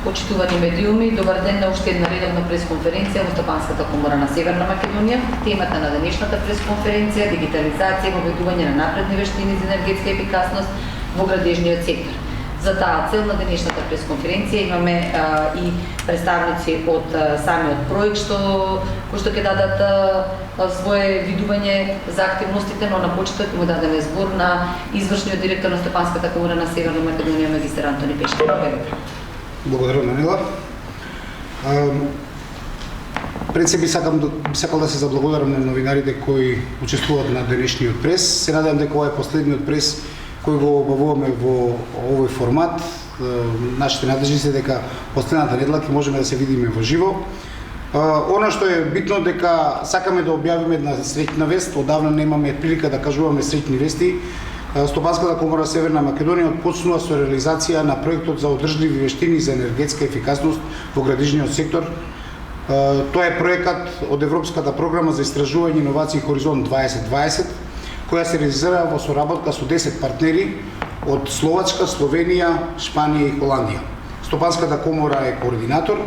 Почитувани медиуми, добар ден на уште една редовна пресконференција во Стопанската комора на Северна Македонија. Темата на денешната пресконференција е дигитализација и воведување на напредни вештини за енергетска ефикасност во градежниот сектор. За таа цел на денешната пресконференција имаме и представници од самиот проект кои што ќе дадат свое видување за активностите, но на почеток му дадеме збор на извршниот директор на Стопанската комора на Северна Македонија, магистар Антони Пешев. Благодарам, Данила. Пред се би сакал да се заблагодарам на новинарите кои учествуваат на денешниот прес. Се надевам дека ова е последниот прес кој го обавуваме во овој формат. Нашите надежди се дека последната недела ќе можеме да се видиме во живо. Она што е битно дека сакаме да објавиме една среќна вест. Одавна немаме прилика да кажуваме среќни вести. Стопанската комора Северна Македонија отпочнува со реализација на проектот за одржливи вештини за енергетска ефикасност во градежниот сектор. Тоа е проектот од Европската програма за истражување и иновации Хоризонт 2020, која се реализира во соработка со 10 партнери од Словачка, Словенија, Шпанија и Холандија. Стопанската комора е координатор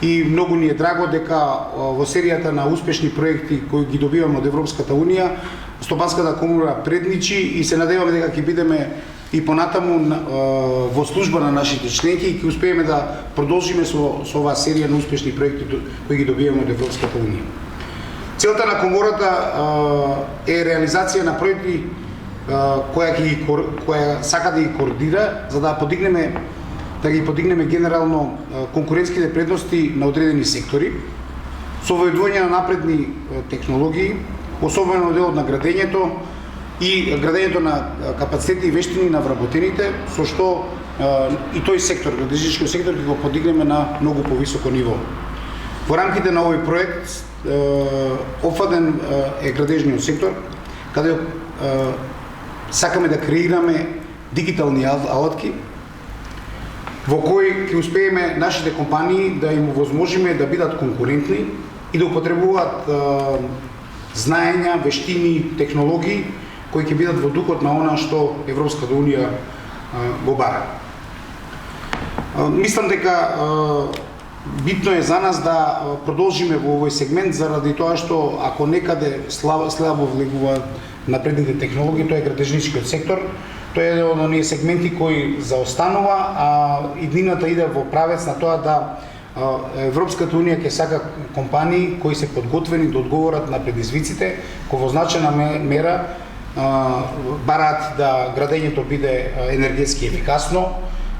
и многу ни е драго дека во серијата на успешни проекти кои ги добиваме од Европската Унија, Стопанската комора предничи и се надеваме дека ќе бидеме и понатаму во служба на нашите членки и ќе успееме да продолжиме со оваа серија на успешни проекти кои ги добиваме од Европската Унија. Целта на комората е реализација на проекти која сака да ги координира за да ги подигнеме генерално конкурентските предности на одредени сектори, со воведување на напредни технологии, особено делот на градењето и градењето на капацитети и вештини на вработените, со што и тој сектор, градежниот сектор, ќе го подигнеме на многу повисоко ниво. Во рамките на овој проект опфаден е градежниот сектор, каде сакаме да креираме дигитални алатки во кои ќе успееме нашите компании да им овозможиме да бидат конкурентни и да употребуваат знаења, вештини, технологии кои ќе бидат во духот на она што Европската Унија го бара. Мислам дека битно е за нас да продолжиме во овој сегмент заради тоа што ако некаде слабо влегува напредните технологии, тоа е градежничкиот сектор. Тоа е еден од оние сегменти кои заостанува, а иднината иде во правец на тоа да Европската Унија ќе сака компании кои се подготвени да одговорат на предизвиците, кои во значајна мера бараат да градењето биде енергетски ефикасно,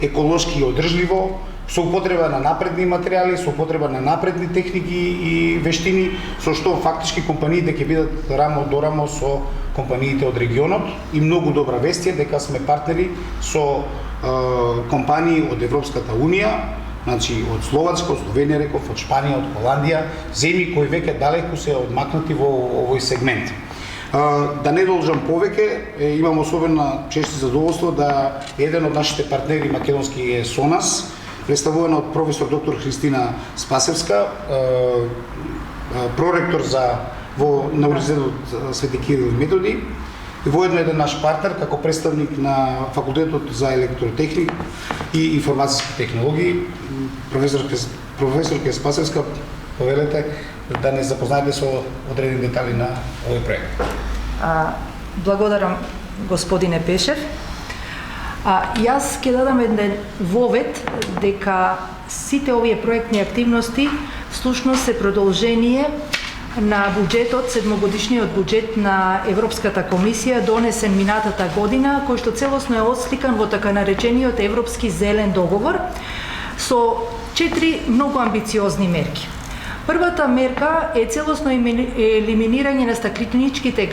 еколошки и одржливо, со употреба на напредни материјали, со употреба на напредни техники и вештини, со што фактички компаниите ќе бидат рамо до рамо со компаниите од регионот и многу добра вест е дека сме партнери со компании од Европската Унија, значи од Словачка, од Словенија, реков, од Шпанија, од Холандија, земји кои веќе далеку се одмакнати во овој сегмент. Да не должам повеќе, имам особена чест и задоволство да еден од нашите партнери македонски е со нас, представувана од професор доктор Христина Спасевска, проректор на Универзитетот Свети Кирил и Методи, и воедно еден наш партнер како представник на Факултетот за електротехника и информациски технологии, професорка Спасевска, повелете да не запознаете со одредени детали на овој проект. Благодарам, господине Пешев. Јас ќе дадам еден вовед дека сите овие проектни активности всушност се продолжение на буџетот, седмогодишниот буџет на Европската комисија донесен минатата година, кој што целосно е отсликан во така наречениот Европски зелен договор со 4 многу амбициозни мерки. Првата мерка е целосно елиминирање на стакленичките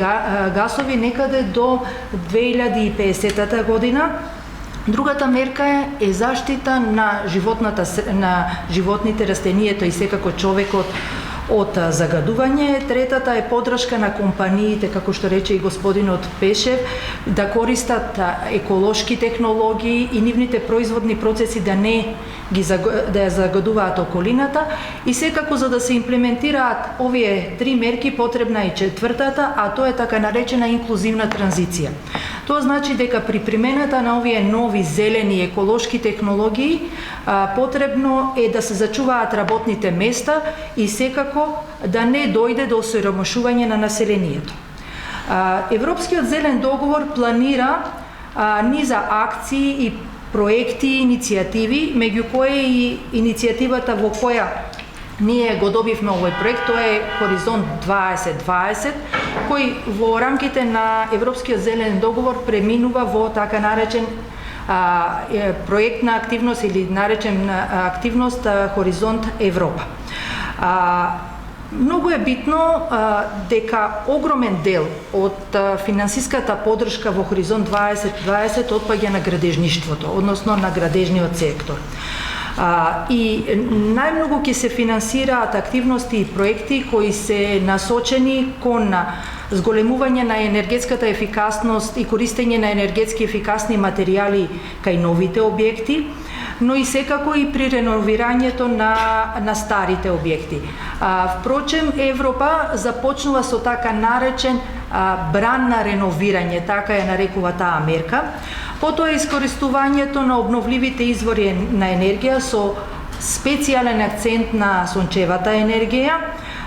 гасови некаде до 2050 година. Другата мерка е заштита на животните, растенијето и секако човекот од загадување. Третата е поддршка на компаниите, како што рече и господинот Пешев, да користат еколошки технологии и нивните производни процеси да не да ја загадуваат околината. И секако за да се имплементираат овие 3 мерки потребна е четвртата, а тоа е така наречена инклузивна транзиција. Тоа значи дека при примената на овие нови зелени еколошки технологии потребно е да се зачуваат работните места и секако да не дојде до осиромашување на населението. Европскиот зелен договор планира низа акции и проекти и иницијативи, меѓу кои и иницијативата во која ние го добивме овој проект, тоа е Хоризонт 2020, кој во рамките на Европскиот зелен договор преминува во така наречен проектна активност или наречен активност Хоризонт Европа. Многу е битно дека огромен дел од финансиската поддршка во Хоризонт 2020 отпаѓа на градежништвото, односно на градежниот сектор. И најмногу ќе се финансираат активности и проекти кои се насочени кон зголемување на енергетската ефикасност и користење на енергетски ефикасни материјали кај новите објекти, но и секако и при реновирањето на старите објекти. Впрочем, Европа започнува со така наречен бран на реновирање, така ја нарекува таа мерка. Потоа искористувањето на обновливите извори на енергија со специјален акцент на сончевата енергија,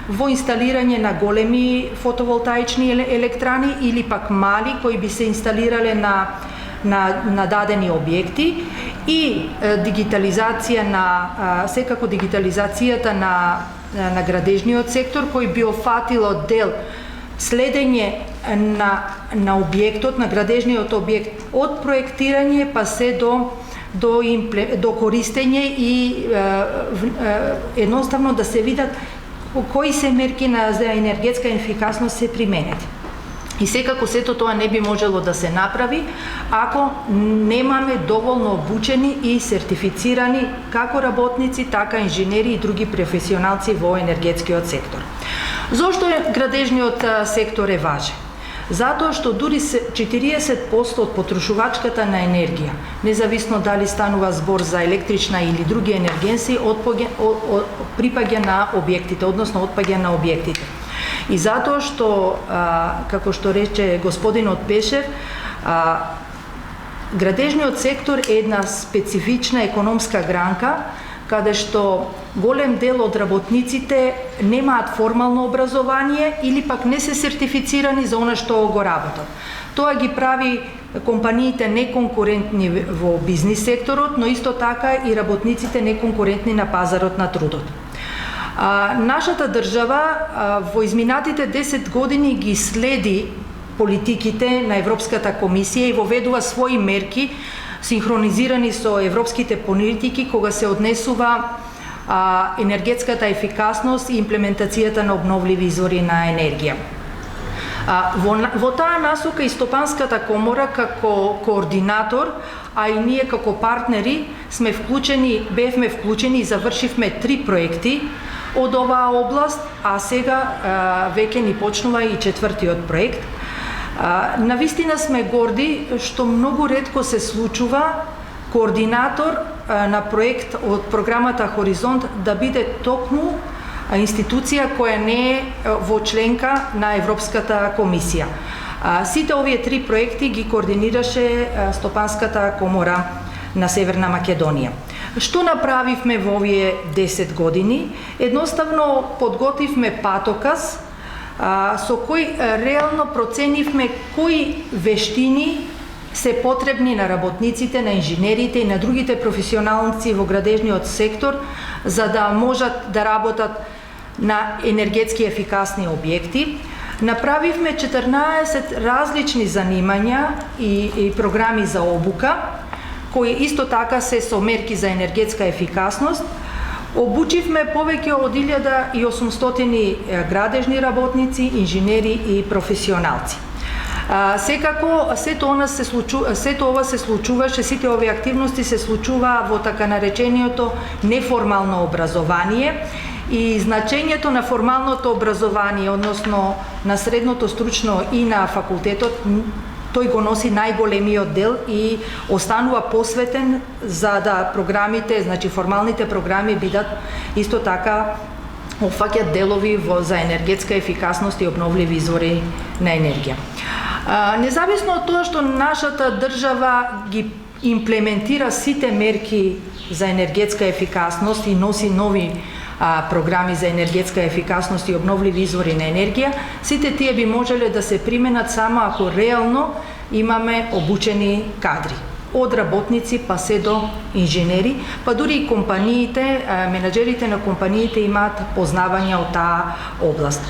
во инсталирање на големи фотоволтаични електрани или пак мали кои би се инсталирале на дадени објекти и дигитализација секако дигитализацијата на градежниот сектор кој би офатило дел следење на објектот, на градежниот објект од проектирање па се до користење и едноставно да се видат кои се мерки за енергетска ефикасност се применети. И секако сето тоа не би можело да се направи ако немаме доволно обучени и сертифицирани како работници, така инженери и други професионалци во енергетскиот сектор. Зошто градежниот сектор е важен? Затоа што дури 40% од потрошувачката на енергија, независно дали станува збор за електрична или други енергенси, припаѓа на објектите, односно отпаѓа на објектите. И затоа што, како што рече господинот Пешев, градежниот сектор е една специфична економска гранка, каде што голем дел од работниците немаат формално образование или пак не се сертифицирани за она што го работат. Тоа ги прави компаниите неконкурентни во бизнис секторот, но исто така и работниците неконкурентни на пазарот на трудот. Нашата држава во изминатите 10 години ги следи политиките на Европската комисија и воведува своји мерки синхронизирани со европските политики кога се однесува енергетската ефикасност и имплементацијата на обновливи извори на енергија. Во таа насока и Стопанската комора како координатор, а и ние како партнери бевме вклучени и завршивме 3 проекти од оваа област, а сега веќе ни почнува и 4-тиот проект. Навистина сме горди што многу ретко се случува координатор на проект од програмата Хоризонт да биде токму институција која не е во членка на Европската комисија. Сите овие 3 проекти ги координираше Стопанската комора на Северна Македонија. Што направивме во овие 10 години? Едноставно подготвивме патоказ со кој реално проценивме кои вештини се потребни на работниците, на инженерите и на другите професионалци во градежниот сектор за да можат да работат на енергетски ефикасни објекти. Направивме 14 различни занимања и програми за обука, кои исто така се со мерки за енергетска ефикасност. Обучивме повеќе од 1800 градежни работници, инженери и професионалци. Секако, сето ова се случуваше, сите овие активности се случува во така наречениото неформално образование и значењето на формалното образование, односно на средното стручно и на факултетот, тој го носи најголемиот дел и останува посветен за да програмите, значи формалните програми бидат исто така опфаќаат делови за енергетска ефикасност и обновливи извори на енергија. Независно од тоа што нашата држава ги имплементира сите мерки за енергетска ефикасност и носи нови програми за енергетска ефикасност и обновливи извори на енергија, сите тие би можеле да се применат само ако реално имаме обучени кадри. Од работници па се до инженери, па дури и компаниите, менаџерите на компаниите имаат познавања од таа област.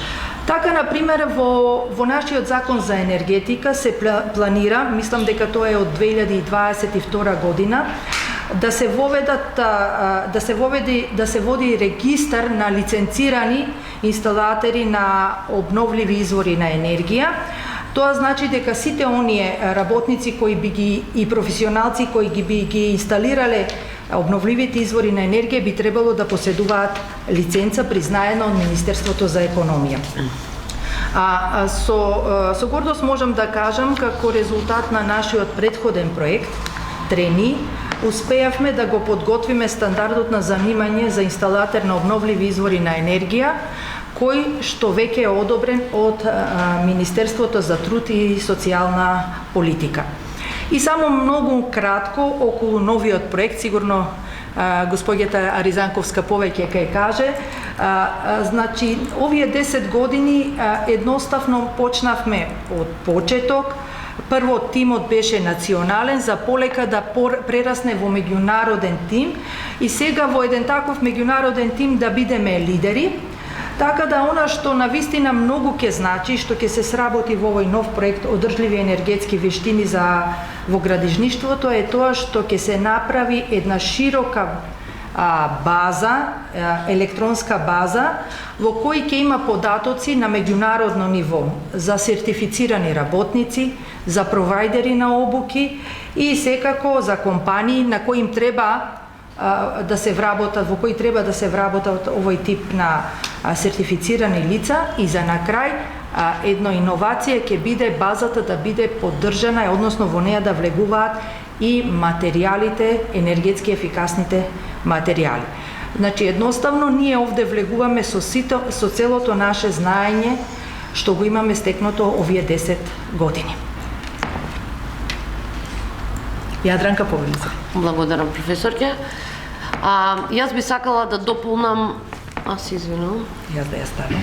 Така, например, во нашиот закон за енергетика се планира, мислам дека тоа е од 2022 година, да се води регистар на лиценцирани инсталатори на обновливи извори на енергија. Тоа значи дека сите оние работници кои би ги и професионалци кои би ги инсталирале обновливите извори на енергија би требало да поседуваат лиценца признаена од Министерството за економија. Со гордост можам да кажам како резултат на нашиот претходен проект Трени, успеавме да го подготвиме стандардот на занимање за инсталатор на обновливи извори на енергија, кој што веќе е одобрен од Министерството за труд и социјална политика. И само многу кратко околу новиот проект, сигурно господјата Аризанковска повеќе ќе каже. Значи, овие 10 години едноставно почнавме од почеток. Прво тимот беше национален, за полека да прерасне во меѓународен тим и сега во еден таков меѓународен тим да бидеме лидери. Така да она што навистина многу ќе значи, што ќе се сработи во овој нов проект одржливи енергетски вештини во градежништвото е тоа што ќе се направи една широка база, електронска база, во кој ќе има податоци на меѓународно ниво за сертифицирани работници, за провајдери на обуки и секако за компании на кои им треба да се вработат, во кои треба да се вработат овој тип на сертифицирани лица и за на крај една иновација ќе биде базата да биде поддржана, односно во неја да влегуваат и материјалите, енергетски ефикасните материјали. Значи, едноставно, ние овде влегуваме со целото наше знаење што го имаме стекното овие 10 години. Јадранка Повелица. Благодарам, професорке. Јас би сакала да дополнам... Аз извинувам. Јас да ја ставам.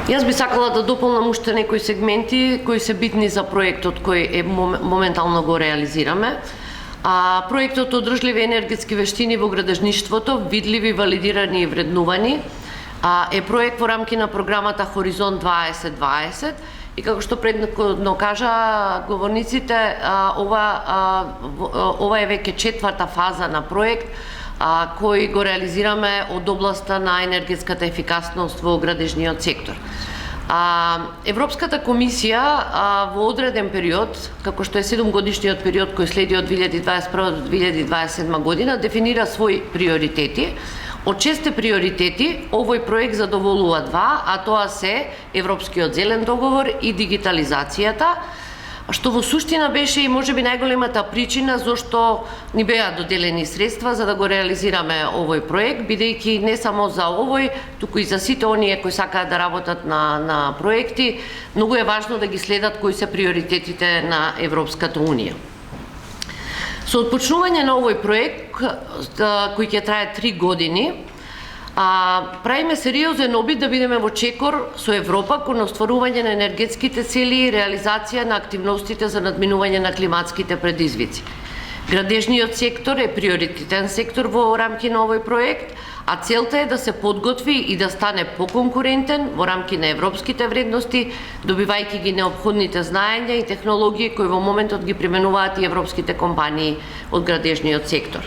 Јас би сакала да дополнам уште некои сегменти кои се битни за проектот кој моментално го реализираме. Проектот одржливи енергетски вештини во градежништвото, видливи, валидирани и вреднувани, е проект во рамки на програмата Хоризонт 2020 и како што предходно кажа говорниците, ова е веќе четврта фаза на проект кој го реализираме од областа на енергетската ефикасност во градежниот сектор. Европската комисија во одреден период, како што е 7-годишниот период кој следи од 2021 до 2027 година, дефинира своји приоритети. Од 6 приоритети, овој проект задоволува 2, а тоа се Европскиот зелен договор и дигитализацијата, што во суштина беше и можеби најголемата причина зошто ни беа доделени средства за да го реализираме овој проект, бидејќи не само за овој, туку и за сите оние кои сакаат да работат на проекти, многу е важно да ги следат кои се приоритетите на Европската унија. Со отпочнување на овој проект, кој ќе трае 3 години, правиме сериозен обид да бидеме во чекор со Европа кон остварување на енергетските цели и реализација на активностите за надминување на климатските предизвици. Градежниот сектор е приоритетен сектор во рамки на овој проект, а целта е да се подготви и да стане поконкурентен во рамки на европските вредности, добивајќи ги неопходните знаења и технологии кои во моментот ги применуваат и европските компании од градежниот сектор.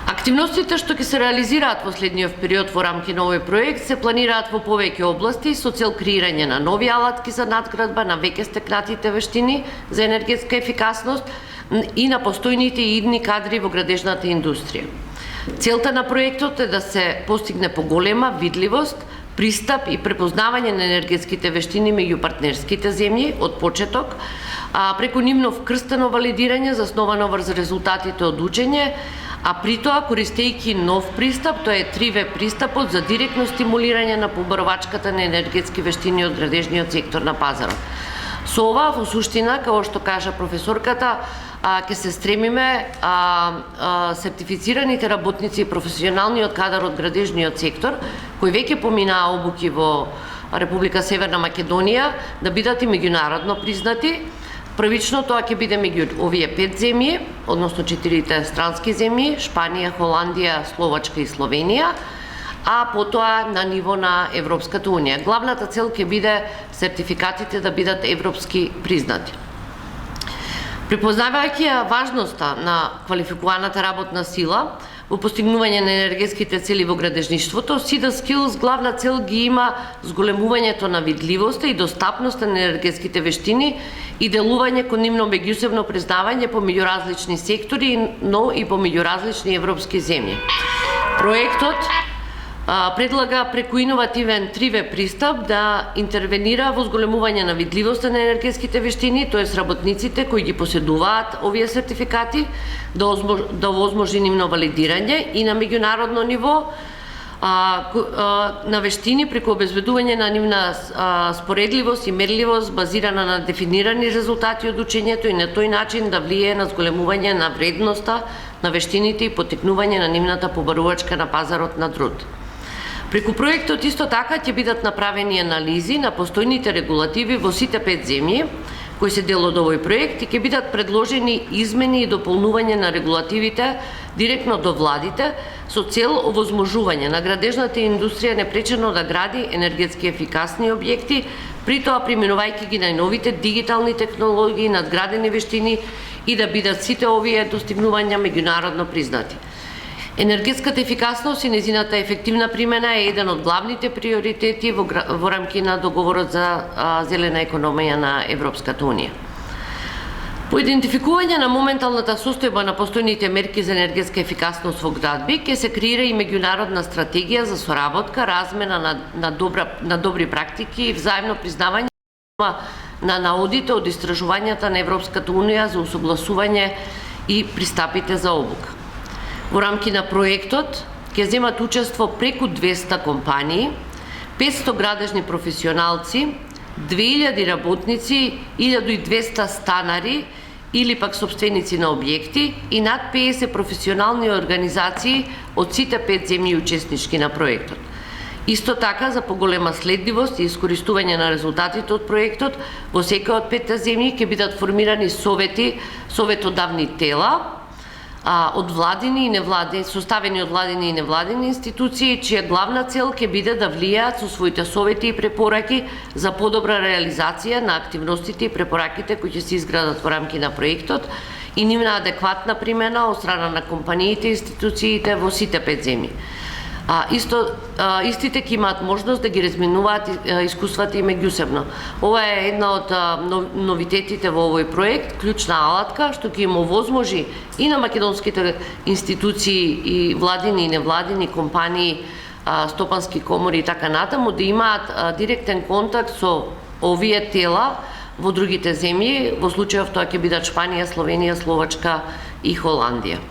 Активностите што ќе се реализираат во следниот период во рамки на овој проект се планираат во повеќе области со цел креирање на нови алатки за надградба на веќе стекнатите вештини за енергетска ефикасност и на постојните и идни кадри во градежната индустрија. Целта на проектот е да се постигне поголема видливост, пристап и препознавање на енергетските вештини меѓу партнерските земји од почеток, преку нивно вкрстено валидирање засновано врз резултатите од учење, а при тоа користејќи нов пристап, тоа е 3В пристапот за директно стимулирање на побарувачката на енергетски вештини од градежниот сектор на пазарот. Со ова, во суштина, како што кажа професорката, ќе се стремиме сертифицираните работници и професионалниот кадар од градежниот сектор, кои веќе поминаа обуки во Република Северна Македонија, да бидат и меѓународно признати. Првично тоа ќе биде меѓу овие 5 земји, односно 4 странски земји, Шпанија, Холандија, Словачка и Словенија, а потоа на ниво на Европската Унија. Главната цел ќе биде сертификатите да бидат европски признати. Припознавајќи ја важноста на квалификуваната работна сила во постигнување на енергетските цели во градежништвото, SIDA Skills главна цел ги има зголемувањето на видливоста и достапноста на енергетските вештини и делување кон нивно меѓусебно признавање помеѓу различни сектори, но и помеѓу различни европски земји. Проектот предлага преку иновативен 3В пристап да интервенира во зголемување на видливоста на енергетските вештини, тоест работниците кои ги поседуваат овие сертификати, да овозможи нивно валидирање и на меѓународно ниво на вештини преку обезбедување на нивна споредливост и мерливост базирана на дефинирани резултати од учењето и на тој начин да влијае на зголемување на вредноста на вештините и потекнување на нивната побарувачка на пазарот на труд. Преку проектот исто така ќе бидат направени анализи на постојните регулативи во сите 5 земји кои се дел од овој проект и ќе бидат предложени измени и дополнување на регулативите директно до владите со цел овозможување на градежната индустрија непречено да гради енергетски ефикасни објекти, при тоа применувајќи ги најновите дигитални технологии, надградени вештини и да бидат сите овие достигнувања меѓународно признати. Енергетската ефикасност и незината ефективна примена е еден од главните приоритети во рамки на договорот за зелена економија на Европската Унија. По идентификување на моменталната состојба на постојните мерки за енергетска ефикасност во градби, ќе се креира и меѓународна стратегија за соработка, размена на добри практики и взаимно признавање на наодите од истражувањата на Европската Унија за усогласување и пристапите за обука. Во рамки на проектот ќе земат учество преку 200 компании, 500 градежни професионалци, 2000 работници, 1200 станари или пак собственици на објекти и над 50 професионални организации од сите 5 земји учеснички на проектот. Исто така, за поголема следливост и искористување на резултатите од проектот, во секоја од 5 земји ќе бидат формирани советодавни тела, од владини и невладини, составени од владини и невладини институции, чија главна цел ќе биде да влијаат со своите совети и препораки за подобра реализација на активностите и препораките кои ќе се изградат во рамки на проектот и нивна адекватна примена од страна на компаниите и институциите во сите 5 земји. Истите ќе имаат можност да ги разменуваат искуствата и меѓусебно. Ова е една од новитетите во овој проект, клучна алатка, што ќе им овозможи и на македонските институции и владини и невладини компании, стопански комори и така натаму, да имаат директен контакт со овие тела во другите земји, во случајов тоа ќе бидат Шпанија, Словенија, Словачка и Холандија.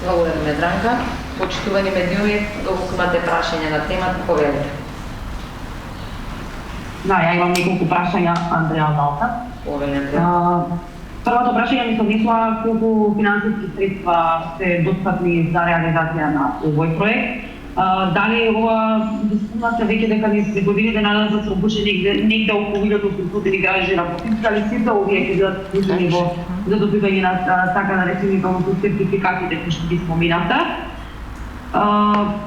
Благодариме, Дранка. Почитувани медиуми, доколку имате прашања на темата, повелете. Да, ја имам неколку прашања, Андреја Далта. Повеле, Андреја. Првото прашање ми се однесува колку финансиски средства се достапни за реализација на овој проект. Дали ова спомнате веќе дека низ годините надам се обучени негде околу 1500 градежни работници, дали сите овие ќе бидат вклучени во за добивање на така наречени сертификатите кои што ги споминавте?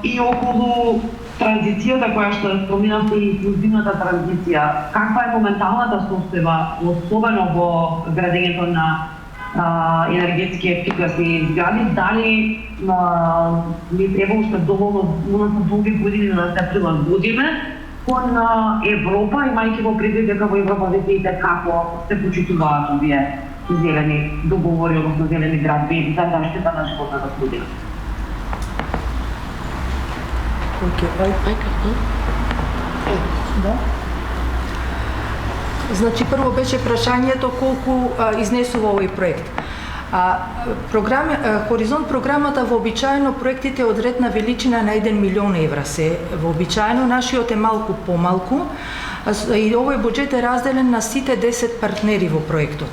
И околу транзицијата која што споминавте и инклузивната транзиција, каква е моменталната состојба, особено во градењето на енергетски ефикасни згради, дали ни треба уште доволно долги години да се прилагодиме кон Европа, имајќи во предвид дека во Европа видите како се почитуваат овие зелени договори, односно зелени градби за заштита на животната средина. Да. Значи, прво беше прашањето колку изнесува овој проект. Хоризонт програмата вообичаено проектите од редна величина на 1 милион евра се вообичаено, нашиот е малку помалку и овој буџет е разделен на сите 10 партнери во проектот.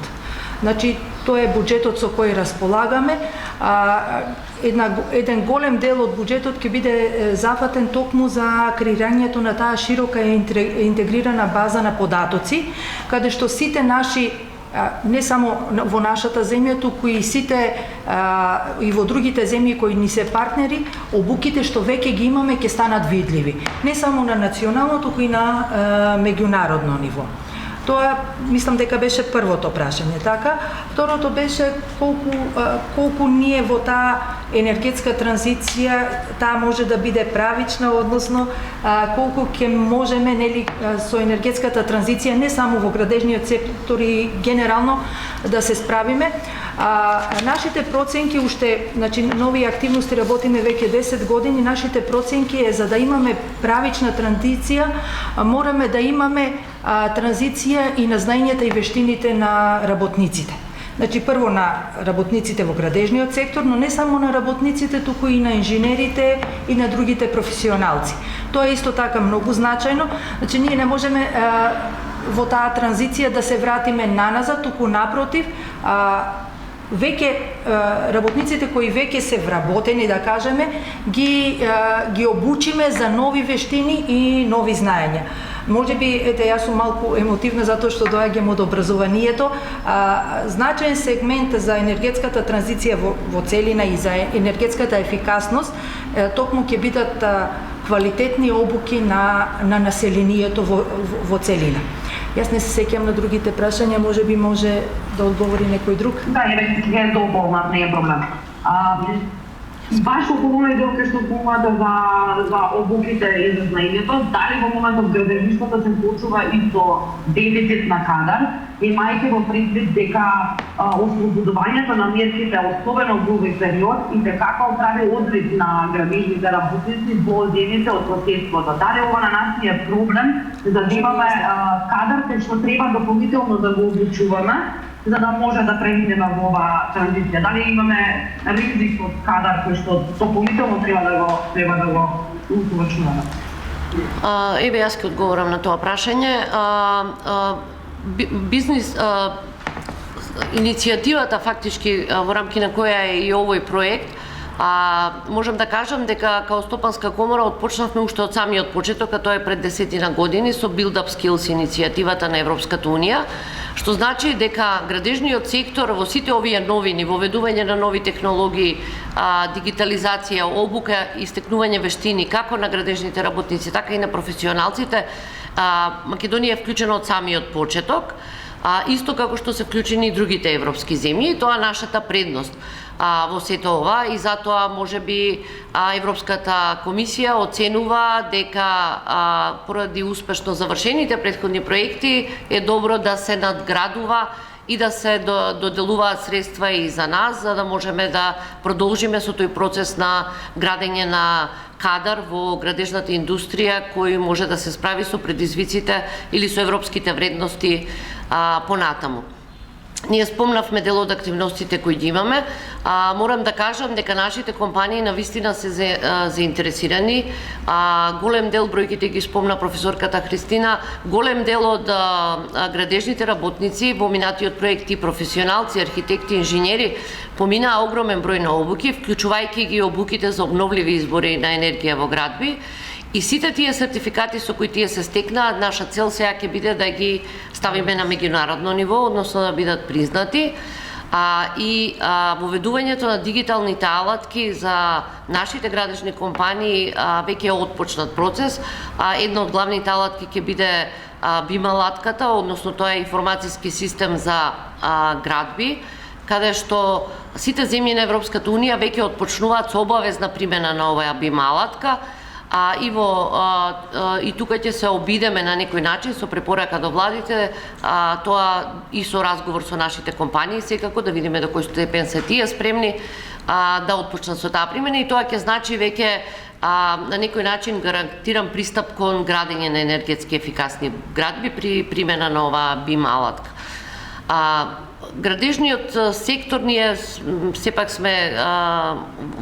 Значи, тоа е буџетот со кој располагаме. Еден голем дел од буџетот ќе биде зафатен токму за креирањето на таа широка и интегрирана база на податоци, каде што сите наши, не само во нашата земја, туку и сите и во другите земји кои ни се партнери, обуките што веќе ги имаме ќе станат видливи. Не само на национално, туку и на меѓународно ниво. Тоа мислам дека беше првото прашање, така? Второто беше колку ние во таа енергетска транзиција таа може да биде правична, односно колку ќе можеме, нели, со енергетската транзиција не само во градежниот сектор и генерално да се справиме. Нашите проценки уште, значи нови активности работиме веќе 10 години, нашите проценки е за да имаме правична транзиција, мораме да имаме транзиција и на знаењата и вештините на работниците. Значи, прво на работниците во градежниот сектор, но не само на работниците, туку и на инженерите и на другите професионалци. Тоа е исто така многу значајно. Значи, ние не можеме во таа транзиција да се вратиме наназад, туку напротив, веќе работниците кои веќе се вработени, да кажеме, ги обучиме за нови вештини и нови знаења. Може би, јас сум малку емотивна затоа што доаѓам од образованието. Значаен сегмент за енергетската транзиција во целина и за енергетската ефикасност токму ќе бидат квалитетни обуки на населението во целина. Јас не се сеќам на другите прашања, може би може да одговори некој друг. Да, е дополнат, не е проблем. Баш околу овој дел кај што помага за обуките и за знаењето, дали во моментот градежништвото се почува и со дефицит на кадар, имајќи во предвид дека ослободувањето на мерките, особено во овој период, и дека прави одрив на градежните работници во земјите од соседството. Дали ова на нас ни е проблем за да имаме кадар кој што треба дополнително да го обучуваме, за да може да преминеме во оваа транзиција. Дали имаме ризик од кадар кој што дополнително треба да го усовршуваме? Еве, јас ќе одговорам на тоа прашање. Бизнис иницијативата фактички во рамки на која е и овој проект, можам да кажам дека као Стопанска комора отпочнавме уште од самиот почеток, а тоа е пред 10 години со Build Up Skills иницијативата на Европската унија, што значи дека градежниот сектор во сите овие новини, воведување на нови технологии, дигитализација, обука и стекнување вештини како на градежните работници, така и на професионалците, Македонија е вклучена од самиот почеток, исто како што се вклучени и другите европски земји, тоа е нашата предност во сето ова и затоа можеби Европската комисија оценува дека поради успешно завршените претходни проекти е добро да се надградува и да се доделуваат средства и за нас, за да можеме да продолжиме со тој процес на градење на кадар во градежната индустрија кој може да се справи со предизвиците или со европските вредности понатаму. Ние спомнавме дел од активностите кои ги имаме. Морам да кажам дека нашите компании навистина се заинтересирани. Голем дел, бројките ги спомна професорката Христина, голем дел од градежните работници во минатиот проект и професионалци, архитекти, инженери, поминаа огромен број на обуки, вклучувајќи ги обуките за обновливи извори на енергија во градби. И сите тие сертификати со кои тие се стекнаа, наша цел сега ќе биде да ги ставиме на меѓународно ниво, односно да бидат признати. Воведувањето на дигиталните алатки за нашите градежни компании веќе е отпочнат процес. Една од главните алатки ќе биде BIM алатката, односно тоа е информациски систем за градби, каде што сите земји на Европската унија веќе отпочнуваат со обавезна примена на оваа BIM алатка. И тука ќе се обидеме на некој начин со препорака до владите, тоа и со разговор со нашите компании, секако да видиме до кој степен се тие спремни да отпочнат со таа примена и тоа ќе значи веќе на некој начин гарантиран пристап кон градење на енергетски ефикасни градби при примена на оваа BIM алатка. Градежниот сектор, ние сепак сме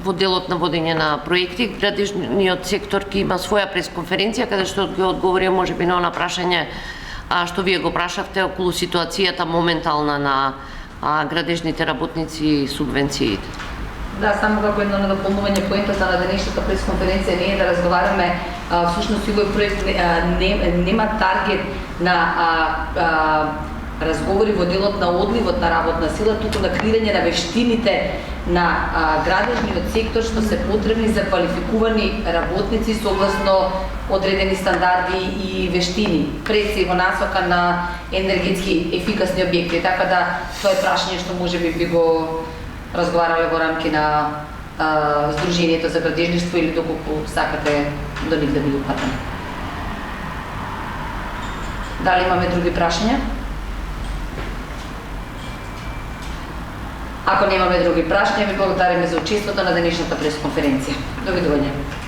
во делот на водење на проекти. Градежниот сектор ќе има своја пресконференција каде што ќе одговори можеби на она прашање што вие го прашавте околу ситуацијата моментална на градежните работници и субвенциите. Да, само како едно надополнување, поентата на денешната пресконференција не е да разговараме, всушност овој проект нема таргет на разговори во делот на одливот на работна сила, туку на креирање на вештините на градежниот сектор што се потребни за квалификувани работници согласно одредени стандарди и вештини, пред се во насока на енергетски ефикасни објекти. Така да тоа е прашање што можеби би го разговарале во рамки на Сдруженијето за градежништво или доколку сакате до нив да биде упатени. Дали имаме други прашања? Ако немаме други прашања, ви благодариме за учеството на денешната пресконференција. Довидување.